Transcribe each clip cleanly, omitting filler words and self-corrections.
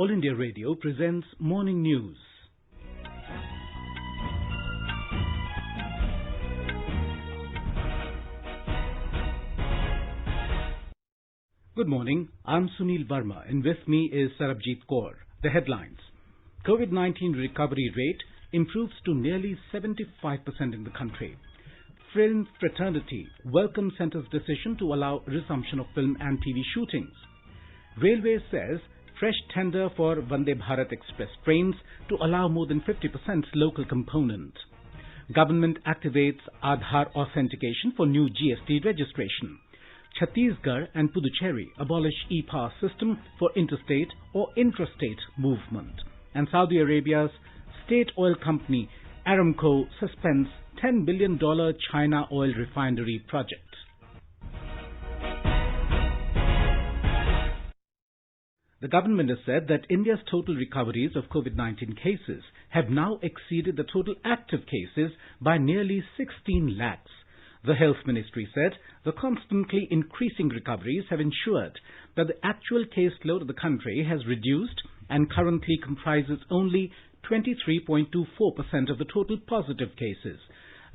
All India Radio presents Morning News. Good morning, I'm Sunil Verma and with me is Sarabjit Kaur. The headlines. COVID-19 recovery rate improves to nearly 75% in the country. Film fraternity welcomes centre's decision to allow resumption of film and TV shootings. Railway says fresh tender for Vande Bharat Express trains to allow more than 50% local component. Government activates Adhaar authentication for new GST registration. Chhattisgarh and Puducherry abolish e-pass system for interstate or intrastate movement. And Saudi Arabia's state oil company Aramco suspends $10 billion China oil refinery project. The government has said that India's total recoveries of COVID-19 cases have now exceeded the total active cases by nearly 16 lakhs. The Health Ministry said the constantly increasing recoveries have ensured that the actual caseload of the country has reduced and currently comprises only 23.24% of the total positive cases.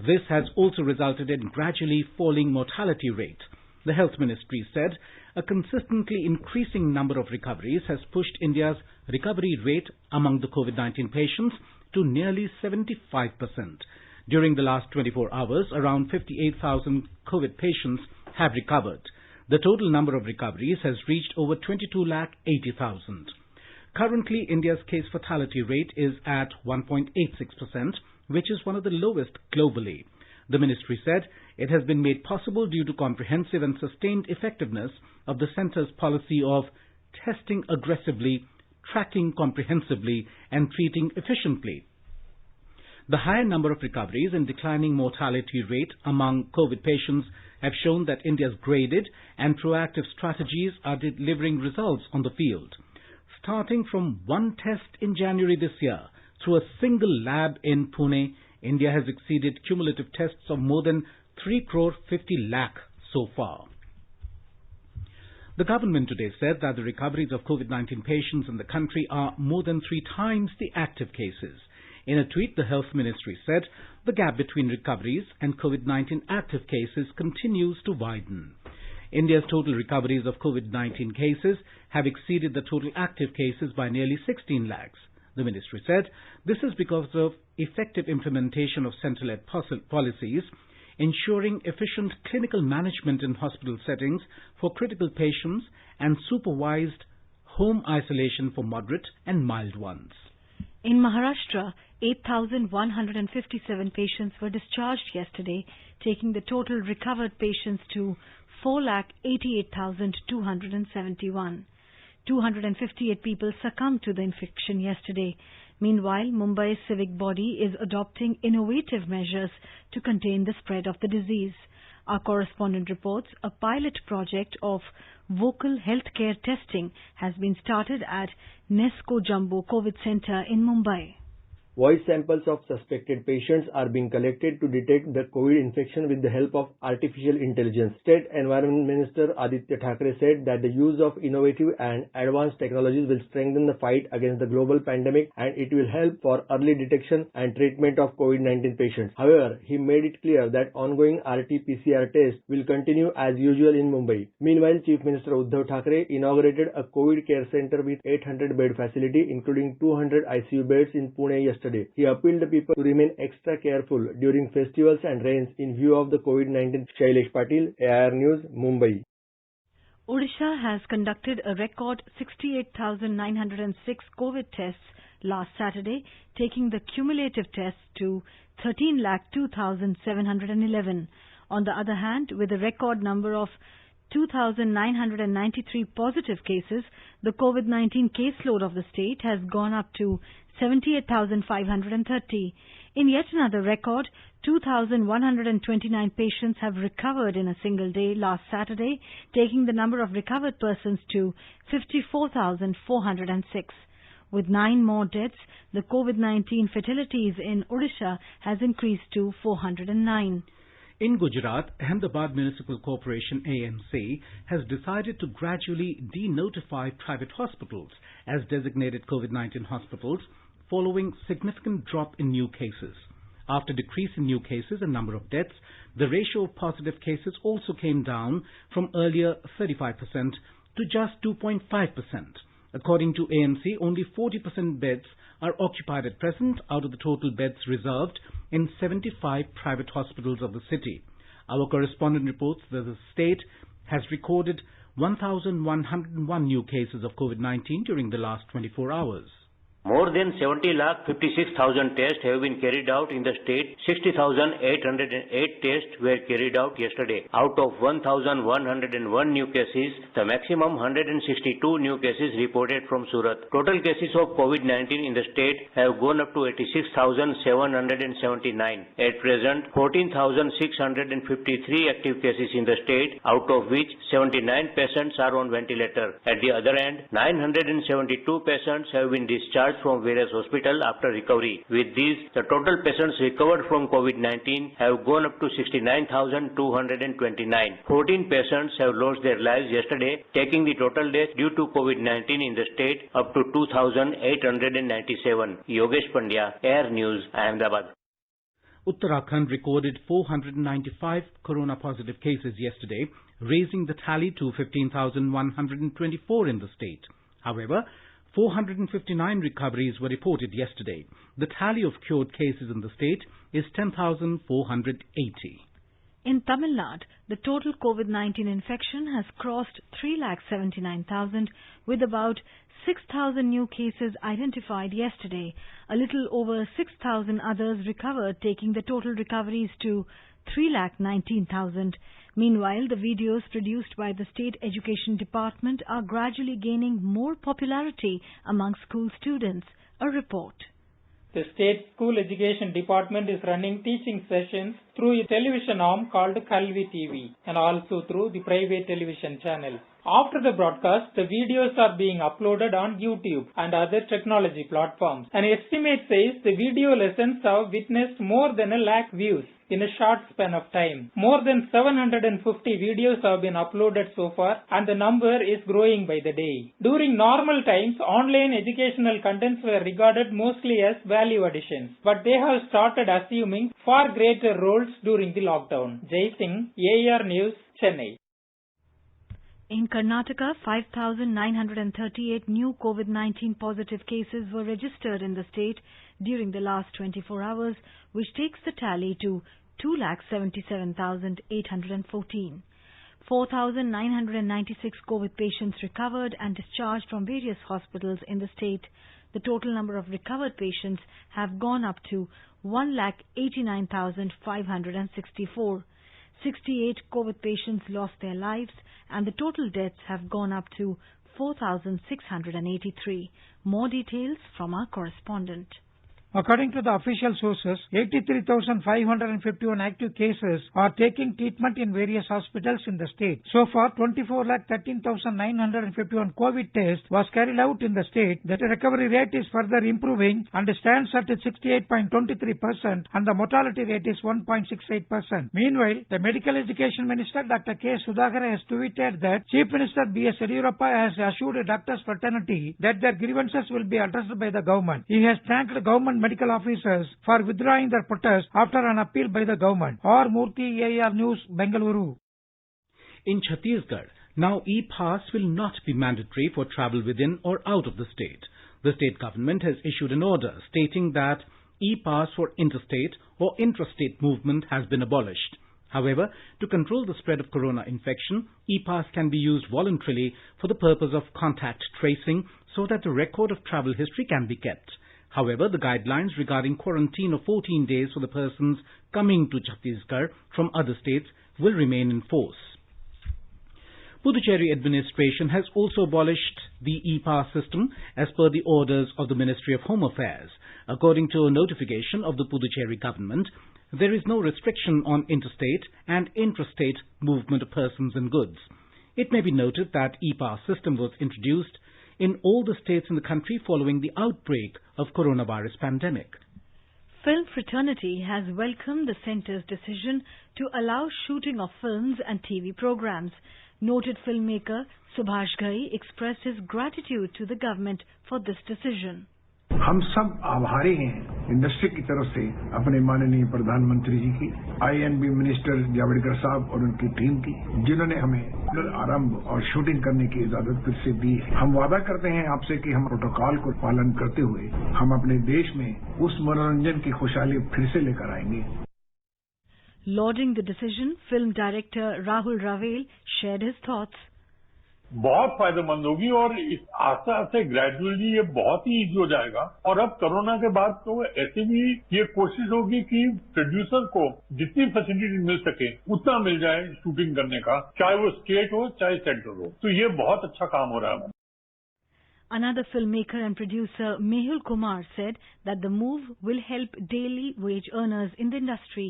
This has also resulted in gradually falling mortality rate. The Health Ministry said a consistently increasing number of recoveries has pushed India's recovery rate among the COVID-19 patients to nearly 75%. During the last 24 hours, around 58,000 COVID patients have recovered. The total number of recoveries has reached over 22,80,000. Currently, India's case fatality rate is at 1.86%, which is one of the lowest globally. The ministry said it has been made possible due to comprehensive and sustained effectiveness of the centre's policy of testing aggressively, tracking comprehensively, and treating efficiently. The higher number of recoveries and declining mortality rate among COVID patients have shown that India's graded and proactive strategies are delivering results on the field. Starting from one test in January this year, through a single lab in Pune, India has exceeded cumulative tests of more than 3 crore 50 lakh so far. The government today said that the recoveries of COVID-19 patients in the country are more than 3 times the active cases. In a tweet, the Health Ministry said the gap between recoveries and COVID-19 active cases continues to widen. India's total recoveries of COVID-19 cases have exceeded the total active cases by nearly 16 lakhs. The ministry said this is because of effective implementation of centre-led policies, ensuring efficient clinical management in hospital settings for critical patients and supervised home isolation for moderate and mild ones. In Maharashtra, 8,157 patients were discharged yesterday, taking the total recovered patients to 4,88,271. 258 people succumbed to the infection yesterday. Meanwhile, Mumbai's civic body is adopting innovative measures to contain the spread of the disease. Our correspondent reports a pilot project of vocal healthcare testing has been started at Nesco Jumbo COVID Center in Mumbai. Voice samples of suspected patients are being collected to detect the COVID infection with the help of artificial intelligence. State Environment Minister Aditya Thackeray said that the use of innovative and advanced technologies will strengthen the fight against the global pandemic and it will help for early detection and treatment of COVID-19 patients. However, he made it clear that ongoing RT-PCR tests will continue as usual in Mumbai. Meanwhile, Chief Minister Uddhav Thackeray inaugurated a COVID care center with 800-bed facility including 200 ICU beds in Pune yesterday. He appealed to people to remain extra careful during festivals and rains in view of the COVID-19. Shailesh Patil, AIR News, Mumbai. Odisha has conducted a record 68,906 COVID tests last Saturday, taking the cumulative tests to 13,02,711. On the other hand, with a record number of 2,993 positive cases, the COVID-19 caseload of the state has gone up to 78,530. In yet another record, 2,129 patients have recovered in a single day last Saturday, taking the number of recovered persons to 54,406. With 9 more deaths, the COVID-19 fatalities in Odisha has increased to 409. In Gujarat, Ahmedabad Municipal Corporation AMC has decided to gradually de-notify private hospitals as designated COVID-19 hospitals following significant drop in new cases. After decrease in new cases and number of deaths, the ratio of positive cases also came down from earlier 35% to just 2.5%. According to AMC, only 40% beds are occupied at present out of the total beds reserved in 75 private hospitals of the city. Our correspondent reports that the state has recorded 1,101 new cases of COVID-19 during the last 24 hours. More than 70,56,000 tests have been carried out in the state. 60,808 tests were carried out yesterday. Out of 1,101 new cases, the maximum 162 new cases reported from Surat. Total cases of COVID-19 in the state have gone up to 86,779. At present, 14,653 active cases in the state, out of which 79 patients are on ventilator. At the other end, 972 patients have been discharged from various hospitals after recovery. With these, the total patients recovered from COVID-19 have gone up to 69,229. 14 patients have lost their lives yesterday, taking the total death due to COVID-19 in the state up to 2,897. Yogesh Pandya, Air News, Ahmedabad. Uttarakhand recorded 495 corona-positive cases yesterday, raising the tally to 15,124 in the state. However, 459 recoveries were reported yesterday. The tally of cured cases in the state is 10,480. In Tamil Nadu, the total COVID-19 infection has crossed 3,79,000 with about 6,000 new cases identified yesterday. A little over 6,000 others recovered, taking the total recoveries to 3,19,000. Meanwhile, the videos produced by the State Education Department are gradually gaining more popularity among school students. A report. The State School Education Department is running teaching sessions through a television arm called Kalvi TV and also through the private television channel. After the broadcast, the videos are being uploaded on YouTube and other technology platforms. An estimate says the video lessons have witnessed more than 1 lakh views in a short span of time. More than 750 videos have been uploaded so far and the number is growing by the day. During normal times, online educational contents were regarded mostly as value additions, but they have started assuming far greater roles during the lockdown. Jai Singh, AR News, Chennai. In Karnataka, 5,938 new COVID-19 positive cases were registered in the state during the last 24 hours, which takes the tally to 2,77,814. 4,996 COVID patients recovered and discharged from various hospitals in the state. The total number of recovered patients have gone up to 1,89,564. 68 COVID patients lost their lives and the total deaths have gone up to 4,683. More details from our correspondent. According to the official sources, 83,551 active cases are taking treatment in various hospitals in the state. So far, 24,13,951 COVID tests was carried out in the state. The recovery rate is further improving and stands at 68.23% and the mortality rate is 1.68%. Meanwhile, the Medical Education Minister Dr. K. Sudhakar has tweeted that Chief Minister B.S. Yediyurappa has assured doctors' fraternity that their grievances will be addressed by the government. He has thanked the government medical officers for withdrawing their protest after an appeal by the government. R. Murthy, AR News, Bengaluru. In Chhattisgarh, now e-pass will not be mandatory for travel within or out of the state. The state government has issued an order stating that e-pass for interstate or intrastate movement has been abolished. However, to control the spread of corona infection, e-pass can be used voluntarily for the purpose of contact tracing so that a record of travel history can be kept. However, the guidelines regarding quarantine of 14 days for the persons coming to Chhattisgarh from other states will remain in force. Puducherry administration has also abolished the e-pass system as per the orders of the Ministry of Home Affairs. According to a notification of the Puducherry government, there is no restriction on interstate and intrastate movement of persons and goods. It may be noted that e-pass system was introduced in all the states in the country following the outbreak of coronavirus pandemic. film fraternity has welcomed the centre's decision to allow shooting of films and TV programs. Noted filmmaker Subhash Ghai expressed his gratitude to the government for this decision. हम सब आभारी हैं industry की तरफ से अपने माननीय प्रधानमंत्री जी की, INB मिनिस्टर जावड़ेकर साहब और उनकी टीम की, जिन्होंने हमें आरंभ और शूटिंग करने की इजाजत फिर से दी है। हम वादा करते हैं आपसे कि हम प्रोटोकॉल को पालन करते हुए हम अपने देश में उस मनोरंजन की खुशहाली फिर से लेकर आएंगे। Lauding the decision, film director Rahul Ravel shared his thoughts. बहुत फायदेमंद होगी और आस्ते आस्ते ग्रेजुअली ये बहुत ही इजी हो जाएगा। और अब कोरोना के बाद तो ऐसे भी ये कोशिश होगी कि प्रोड्यूसर को जितनी फैसिलिटी मिल सके उतना मिल जाए शूटिंग करने का, चाहे वो स्टेट हो चाहे सेंट्रल हो। तो ये बहुत अच्छा काम हो रहा है। Another filmmaker and producer Mehul Kumar said that the move will help daily wage earners in the industry.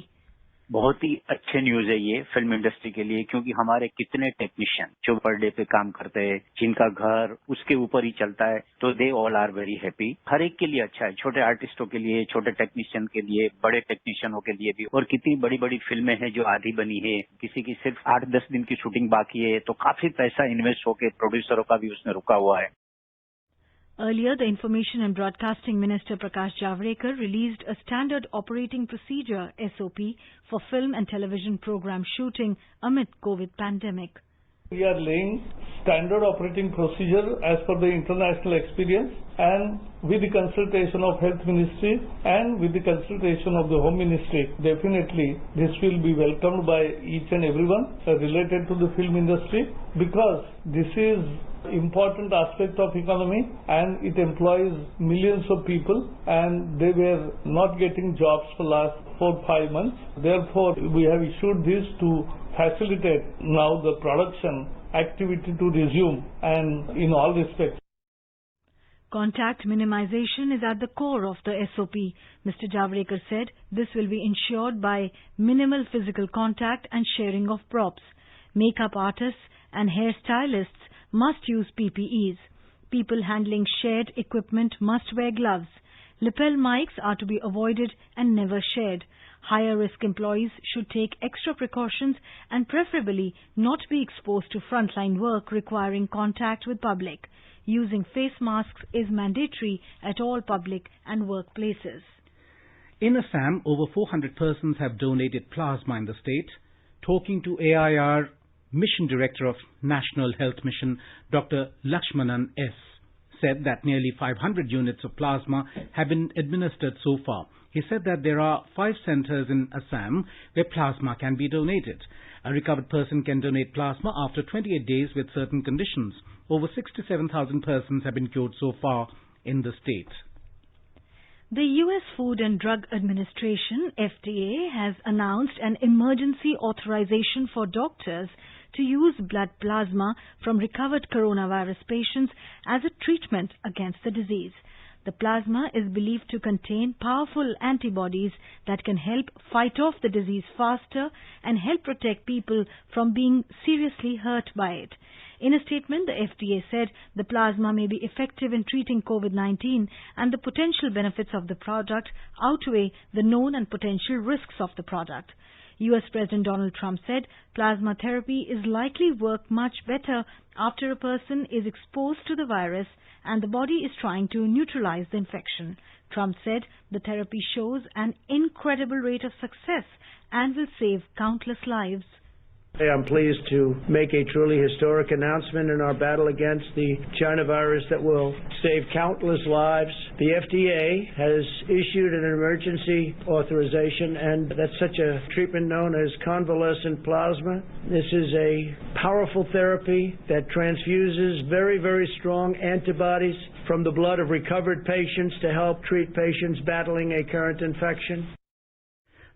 बहुत ही अच्छे न्यूज है ये फिल्म इंडस्ट्री के लिए, क्योंकि हमारे कितने टेक्नीशियन जो पर डे पे काम करते हैं, जिनका घर उसके ऊपर ही चलता है, तो they all are very happy. हर एक के लिए अच्छा है, छोटे आर्टिस्टों के लिए, छोटे टेक्नीशियन के लिए, बड़े टेक्नीशियनों के लिए भी। और कितनी बड़ी बड़ी फिल्में हैं जो आधी बनी है, किसी की सिर्फ 8-10 दिन की शूटिंग बाकी है, तो काफी पैसा इन्वेस्ट होकर प्रोड्यूसरों का भी उसमें रुका हुआ है। Earlier, the Information and Broadcasting Minister Prakash Javadekar released a standard operating procedure SOP for film and television program shooting amid COVID pandemic. We are laying standard operating procedure as per the international experience and with the consultation of Health Ministry and with the consultation of the Home Ministry. Definitely this will be welcomed by each and everyone related to the film industry, because this is important aspect of economy and it employs millions of people and they were not getting jobs for last 4-5 months. Therefore, we have issued this to facilitate now the production activity to resume and in all respects. Contact minimization is at the core of the SOP. Mr. Javadekar said this will be ensured by minimal physical contact and sharing of props. Makeup artists and hairstylists must use PPEs. People handling shared equipment must wear gloves. Lapel mics are to be avoided and never shared. Higher risk employees should take extra precautions and preferably not be exposed to frontline work requiring contact with public. Using face masks is mandatory at all public and workplaces. In Assam, over 400 persons have donated plasma in the state. Talking to AIR, Mission Director of National Health Mission, Dr. Lakshmanan S., said that nearly 500 units of plasma have been administered so far. He said that there are 5 centers in Assam where plasma can be donated. A recovered person can donate plasma after 28 days with certain conditions. Over 67,000 persons have been cured so far in the state. The U.S. Food and Drug Administration, FDA, has announced an emergency authorization for doctors to use blood plasma from recovered coronavirus patients as a treatment against the disease. The plasma is believed to contain powerful antibodies that can help fight off the disease faster and help protect people from being seriously hurt by it. In a statement, the FDA said the plasma may be effective in treating COVID-19 and the potential benefits of the product outweigh the known and potential risks of the product. U.S. President Donald Trump said plasma therapy is likely work much better after a person is exposed to the virus and the body is trying to neutralize the infection. Trump said the therapy shows an incredible rate of success and will save countless lives. I'm pleased to make a truly historic announcement in our battle against the China virus that will save countless lives. The FDA has issued an emergency authorization, and that's such a treatment known as convalescent plasma. This is a powerful therapy that transfuses very, very strong antibodies from the blood of recovered patients to help treat patients battling a current infection.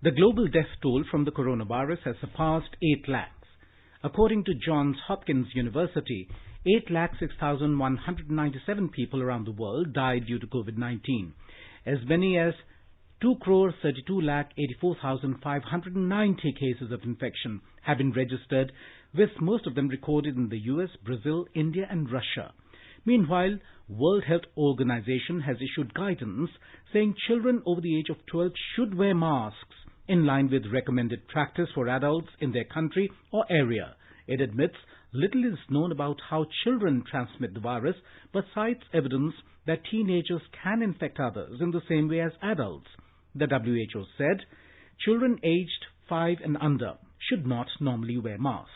The global death toll from the coronavirus has surpassed 8 lakhs. According to Johns Hopkins University, 8,06,197 people around the world died due to COVID-19. As many as 2,32,84,590 cases of infection have been registered, with most of them recorded in the US, Brazil, India and Russia. Meanwhile, World Health Organization has issued guidance saying children over the age of 12 should wear masks in line with recommended practice for adults in their country or area. It admits little is known about how children transmit the virus, but cites evidence that teenagers can infect others in the same way as adults. The WHO said children aged 5 and under should not normally wear masks.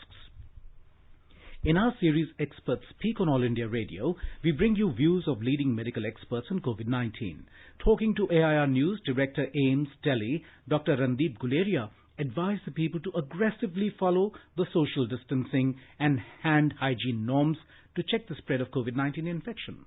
In our series Experts Speak on All India Radio, we bring you views of leading medical experts on COVID-19. Talking to AIR News Director AIMS Delhi, Dr. Randeep Guleria advised the people to aggressively follow the social distancing and hand hygiene norms to check the spread of COVID-19 infection.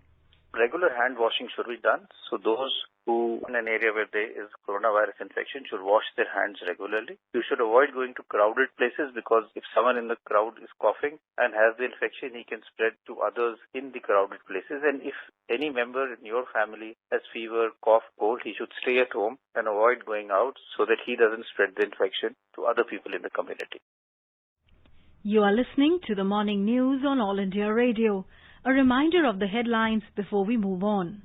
Regular hand washing should be done. So those who in an area where there is coronavirus infection should wash their hands regularly. You should avoid going to crowded places because if someone in the crowd is coughing and has the infection, he can spread to others in the crowded places. And if any member in your family has fever, cough, cold, he should stay at home and avoid going out so that he doesn't spread the infection to other people in the community. You are listening to the morning news on All India Radio. A reminder of the headlines before we move on.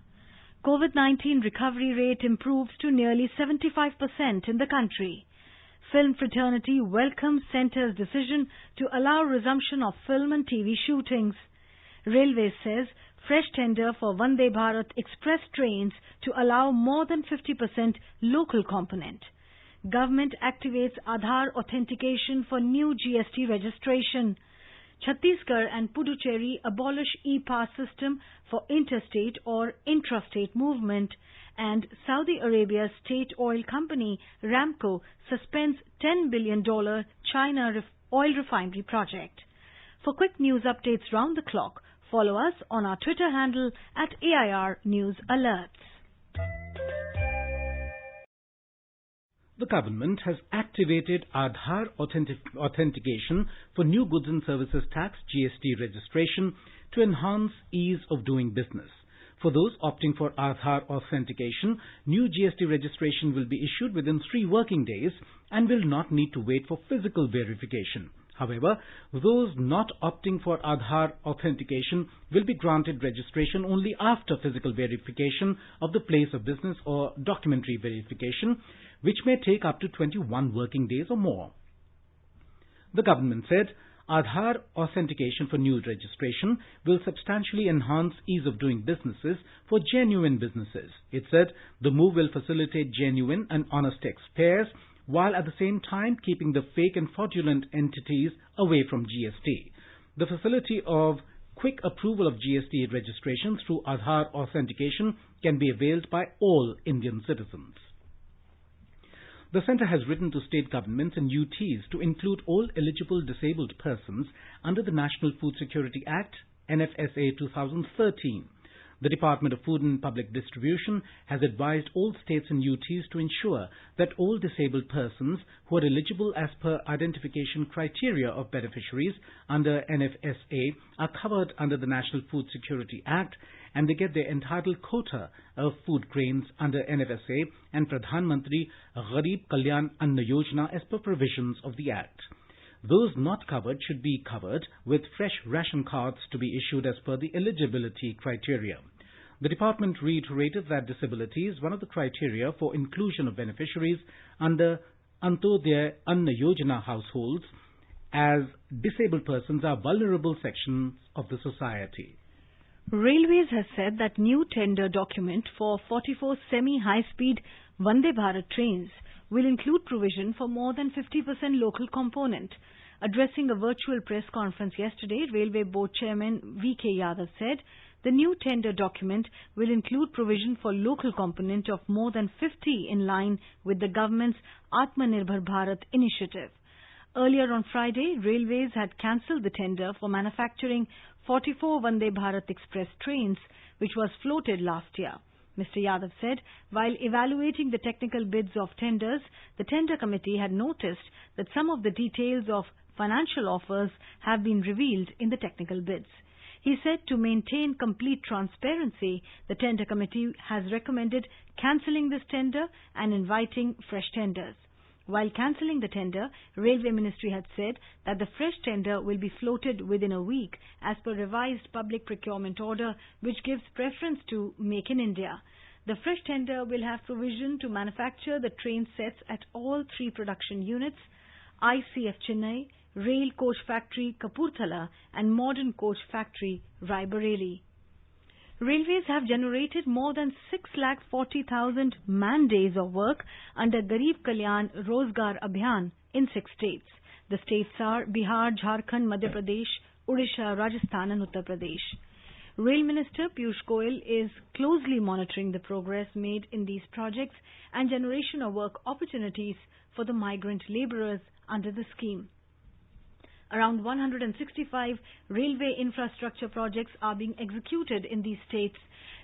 COVID-19 recovery rate improves to nearly 75% in the country. Film fraternity welcomes centre's decision to allow resumption of film and TV shootings. Railway says fresh tender for Vande Bharat Express trains to allow more than 50% local component. Government activates Adhaar authentication for new GST registration. Chhattisgarh and Puducherry abolish e-pass system for interstate or intrastate movement, and Saudi Arabia's state oil company Aramco suspends $10 billion China oil refinery project. For quick news updates round the clock, follow us on our Twitter handle at AIR News Alerts. The government has activated Adhaar authentication for new goods and services tax GST registration to enhance ease of doing business. For those opting for Adhaar authentication, new GST registration will be issued within 3 working days and will not need to wait for physical verification. However, those not opting for Adhaar authentication will be granted registration only after physical verification of the place of business or documentary verification, which may take up to 21 working days or more. The government said Adhaar authentication for new registration will substantially enhance ease of doing businesses for genuine businesses. It said the move will facilitate genuine and honest taxpayers while at the same time keeping the fake and fraudulent entities away from GST. The facility of quick approval of GST registration through Adhaar authentication can be availed by all Indian citizens. The centre has written to state governments and UTs to include all eligible disabled persons under the National Food Security Act, NFSA 2013. The Department of Food and Public Distribution has advised all states and UTs to ensure that all disabled persons who are eligible as per identification criteria of beneficiaries under NFSA are covered under the National Food Security Act and they get their entitled quota of food grains under NFSA and Pradhan Mantri Gharib Kalyan Anna Yojana as per provisions of the Act. Those not covered should be covered with fresh ration cards to be issued as per the eligibility criteria. The department reiterated that disability is one of the criteria for inclusion of beneficiaries under Antodaya Anna Yojana households, as disabled persons are vulnerable sections of the society. Railways has said that new tender document for 44 semi-high-speed Vande Bharat trains will include provision for more than 50% local component. Addressing a virtual press conference yesterday, Railway Board Chairman V.K. Yadav said the new tender document will include provision for local component of more than 50 in line with the government's Atmanirbhar Bharat initiative. Earlier on Friday, Railways had cancelled the tender for manufacturing 44 Vande Bharat Express trains, which was floated last year. Mr. Yadav said, while evaluating the technical bids of tenders, the tender committee had noticed that some of the details of financial offers have been revealed in the technical bids. He said to maintain complete transparency, the tender committee has recommended cancelling this tender and inviting fresh tenders. While cancelling the tender, Railway Ministry had said that the fresh tender will be floated within a week as per revised public procurement order, which gives preference to Make in India. The fresh tender will have provision to manufacture the train sets at all 3 production units, ICF Chennai, Rail Coach Factory Kapurthala and Modern Coach Factory Raebareli. Railways have generated more than 640,000 man-days of work under Garib Kalyan Rozgar Abhiyan in 6 states. The states are Bihar, Jharkhand, Madhya Pradesh, Odisha, Rajasthan and Uttar Pradesh. Rail Minister Piyush Goyal is closely monitoring the progress made in these projects and generation of work opportunities for the migrant labourers under the scheme. Around 165 railway infrastructure projects are being executed in these states.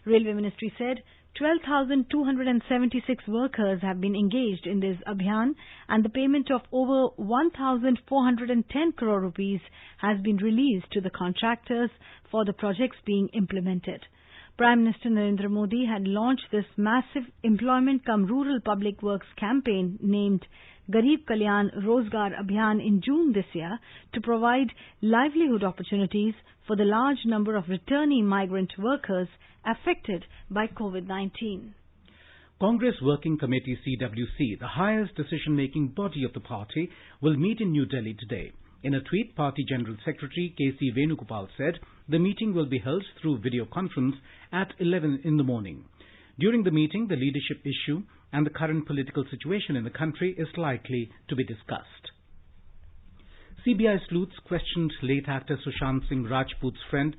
Railway Ministry said 12,276 workers have been engaged in this Abhiyan and the payment of over 1,410 crore rupees has been released to the contractors for the projects being implemented. Prime Minister Narendra Modi had launched this massive employment cum rural public works campaign named Garib Kalyan Rozgar Abhiyan in June this year to provide livelihood opportunities for the large number of returnee migrant workers affected by COVID-19. Congress Working Committee CWC, the highest decision-making body of the party, will meet in New Delhi today. In a tweet, Party General Secretary K.C. Venugopal said the meeting will be held through video conference at 11 in the morning. During the meeting, the leadership issue and the current political situation in the country is likely to be discussed. CBI sleuths questioned late actor Sushant Singh Rajput's friend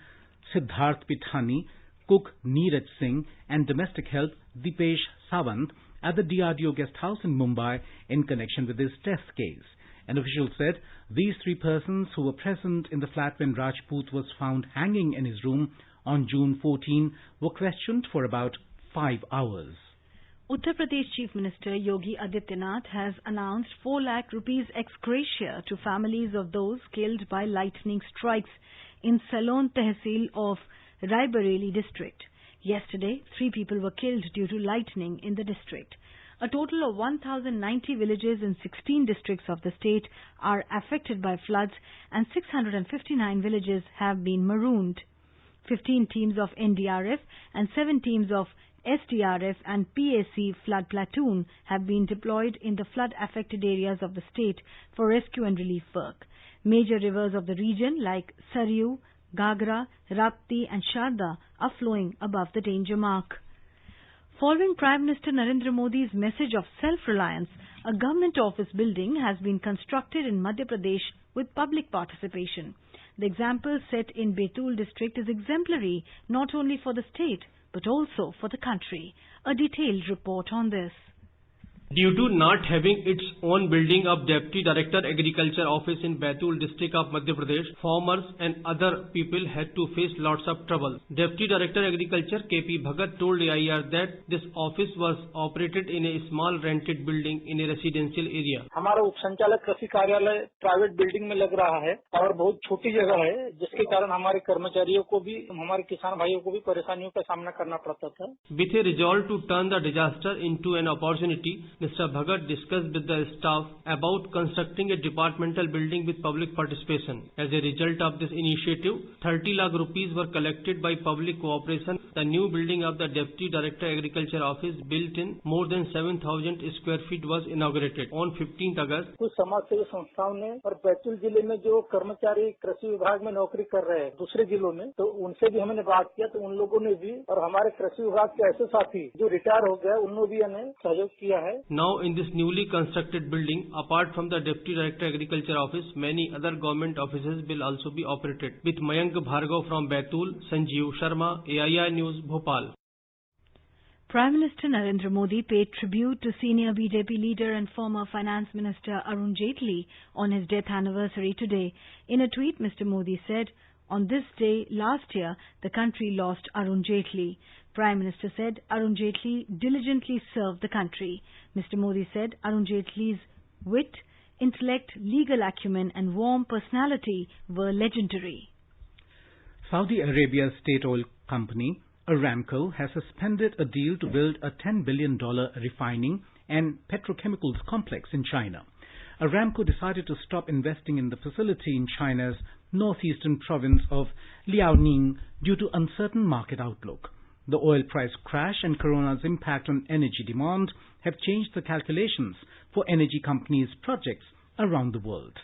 Siddharth Pithani, cook Neeraj Singh and domestic help Dipesh Sawant at the DRDO guest house in Mumbai in connection with his death case. An official said these 3 persons who were present in the flat when Rajput was found hanging in his room on June 14 were questioned for about 5 hours. Uttar Pradesh Chief Minister Yogi Adityanath has announced 4 lakh rupees ex gratia to families of those killed by lightning strikes in Salon Tehsil of Raebareli district. Yesterday, 3 people were killed due to lightning in the district. A total of 1,090 villages in 16 districts of the state are affected by floods and 659 villages have been marooned. 15 teams of NDRF and 7 teams of SDRF and PAC flood platoon have been deployed in the flood-affected areas of the state for rescue and relief work. Major rivers of the region like Saryu, Gagra, Rapti and Sharda are flowing above the danger mark. Following Prime Minister Narendra Modi's message of self-reliance, a government office building has been constructed in Madhya Pradesh with public participation. The example set in Betul district is exemplary not only for the state but also for the country. A detailed report on this. Due to not having its own building of Deputy Director Agriculture Office in Betul district of Madhya Pradesh, farmers and other people had to face lots of trouble. Deputy Director Agriculture KP Bhagat told AIR that this office was operated in a small rented building in a residential area. हमारा उपसंचालक कृषि कार्यालय private building में लग रहा है और बहुत छोटी जगह है जिसके कारण हमारे कर्मचारियों को भी हमारे किसान भाइयों को भी परेशानियों का सामना करना पड़ता था. With a resolve to turn the disaster into an opportunity, Mr. Bhagat discussed with the staff about constructing a departmental building with public participation. As a result of this initiative, 30 lakh rupees were collected by public cooperation. The new building of the Deputy Director Agriculture Office, built in more than 7,000 square feet, was inaugurated on 15th August. कुछ समाज सेवी संस्थाओं ने और बैतूल जिले में जो कर्मचारी कृषि विभाग में नौकरी कर रहे हैं दूसरे जिलों में, तो उनसे भी हमने बात किया तो उन लोगों ने भी और हमारे कृषि विभाग के ऐसे साथी जो रिटायर हो गए उन्होंने भी हमें सहयोग किया है. Now in this newly constructed building, apart from the Deputy Director Agriculture Office, many other government offices will also be operated. With Mayank Bhargav from Betul, Sanjeev Sharma, AIR News, Bhopal. Prime Minister Narendra Modi paid tribute to senior BJP leader and former Finance Minister Arun Jaitley on his death anniversary today. In a tweet, Mr. Modi said, "On this day last year, the country lost Arun Jaitley." Prime Minister said Arun Jaitley diligently served the country. Mr. Modi said Arun Jaitley's wit, intellect, legal acumen and warm personality were legendary. Saudi Arabia's state oil company Aramco has suspended a deal to build a $10 billion refining and petrochemicals complex in China. Aramco decided to stop investing in the facility in China's northeastern province of Liaoning due to uncertain market outlook. The oil price crash and Corona's impact on energy demand have changed the calculations for energy companies' projects around the world.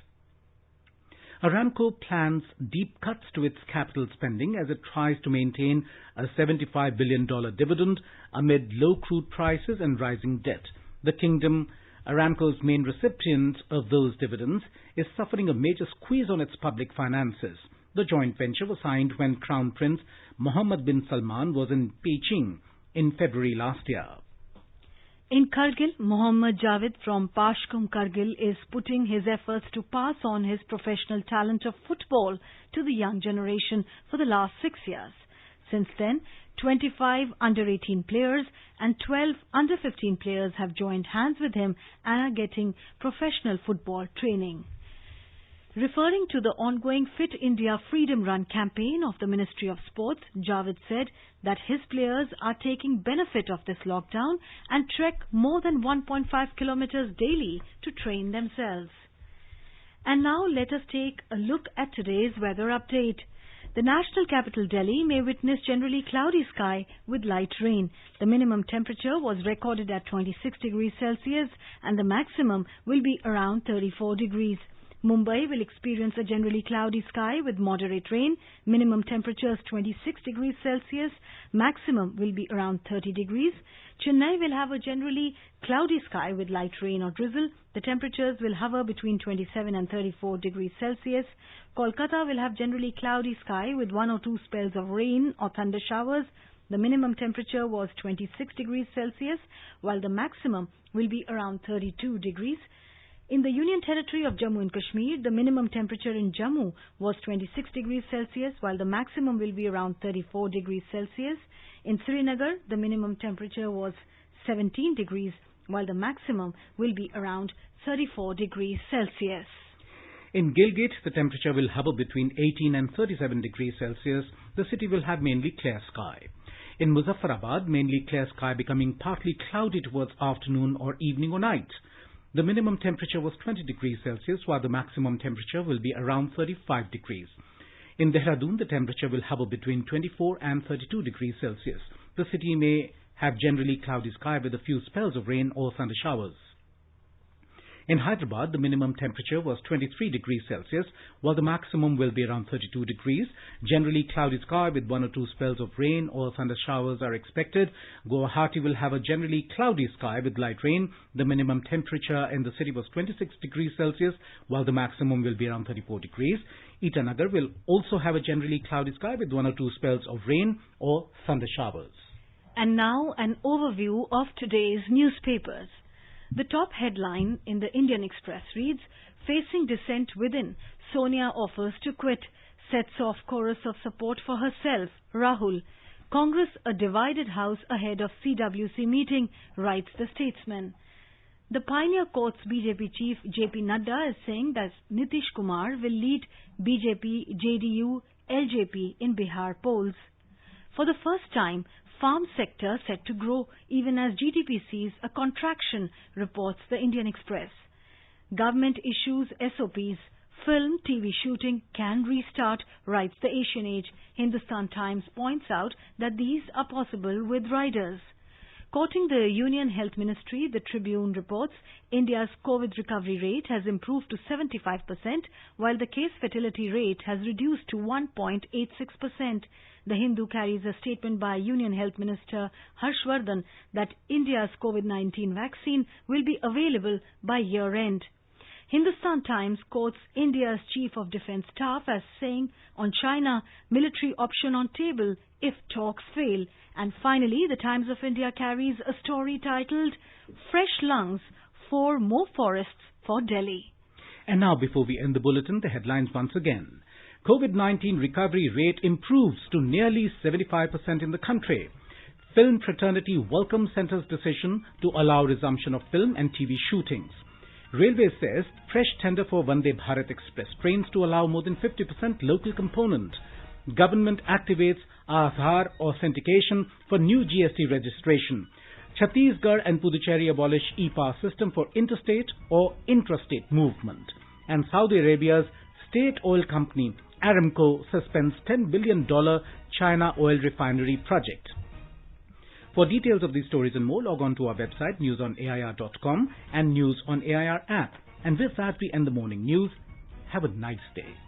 Aramco plans deep cuts to its capital spending as it tries to maintain a $75 billion dividend amid low crude prices and rising debt. The kingdom, Aramco's main recipient of those dividends, is suffering a major squeeze on its public finances. The joint venture was signed when Crown Prince Mohammed bin Salman was in Beijing in February last year. In Kargil, Mohammad Javed from Pashkum Kargil is putting his efforts to pass on his professional talent of football to the young generation for the last 6 years. Since then, 25 under-18 players and 12 under-15 players have joined hands with him and are getting professional football training. Referring to the ongoing Fit India Freedom Run campaign of the Ministry of Sports, Javed said that his players are taking benefit of this lockdown and trek more than 1.5 kilometers daily to train themselves. And now let us take a look at today's weather update. The national capital Delhi may witness generally cloudy sky with light rain. The minimum temperature was recorded at 26 degrees Celsius and the maximum will be around 34 degrees. Mumbai will experience a generally cloudy sky with moderate rain. Minimum temperature is 26 degrees Celsius. Maximum will be around 30 degrees. Chennai will have a generally cloudy sky with light rain or drizzle. The temperatures will hover between 27 and 34 degrees Celsius. Kolkata will have generally cloudy sky with 1 or 2 spells of rain or thunder showers. The minimum temperature was 26 degrees Celsius, while the maximum will be around 32 degrees. In the Union Territory of Jammu and Kashmir, the minimum temperature in Jammu was 26 degrees Celsius, while the maximum will be around 34 degrees Celsius. In Srinagar, the minimum temperature was 17 degrees, while the maximum will be around 34 degrees Celsius. In Gilgit, the temperature will hover between 18 and 37 degrees Celsius. The city will have mainly clear sky. In Muzaffarabad, mainly clear sky becoming partly cloudy towards afternoon or evening or night. The minimum temperature was 20 degrees Celsius, while the maximum temperature will be around 35 degrees. In Dehradun, the temperature will hover between 24 and 32 degrees Celsius. The city may have generally cloudy sky with a few spells of rain or thunder showers. In Hyderabad, the minimum temperature was 23 degrees Celsius, while the maximum will be around 32 degrees. Generally cloudy sky with 1 or 2 spells of rain or thunder showers are expected. Guwahati will have a generally cloudy sky with light rain. The minimum temperature in the city was 26 degrees Celsius, while the maximum will be around 34 degrees. Itanagar will also have a generally cloudy sky with 1 or 2 spells of rain or thunder showers. And now an overview of today's newspapers. The top headline in the Indian Express reads, "Facing dissent within, Sonia offers to quit, sets off chorus of support for herself, Rahul. Congress a divided house ahead of CWC meeting," writes the Statesman. The Pioneer Court's BJP chief JP Nadda is saying that Nitish Kumar will lead BJP, JDU, LJP in Bihar polls. For the first time, farm sector set to grow even as GDP sees a contraction, reports the Indian Express. Government issues SOPs. Film, TV shooting can restart, writes the Asian Age. Hindustan Times points out that these are possible with riders. Quoting the Union Health Ministry, the Tribune reports India's COVID recovery rate has improved to 75%, while the case fatality rate has reduced to 1.86%. The Hindu carries a statement by Union Health Minister Harshvardhan that India's COVID-19 vaccine will be available by year-end. Hindustan Times quotes India's Chief of Defence Staff as saying on China, military option on table if talks fail. And finally, the Times of India carries a story titled Fresh Lungs, 4 More Forests for Delhi. And now, before we end the bulletin, the headlines once again. COVID-19 recovery rate improves to nearly 75% in the country. Film fraternity welcomes centre's decision to allow resumption of film and TV shootings. Railway says fresh tender for Vande Bharat Express trains to allow more than 50% local component. Government activates Adhaar authentication for new GST registration. Chhattisgarh and Puducherry abolish e-pass system for interstate or intrastate movement. And Saudi Arabia's state oil company Aramco suspends $10 billion China oil refinery project. For details of these stories and more, log on to our website newsonair.com and News on AIR app. And with that, we end the morning news. Have a nice day.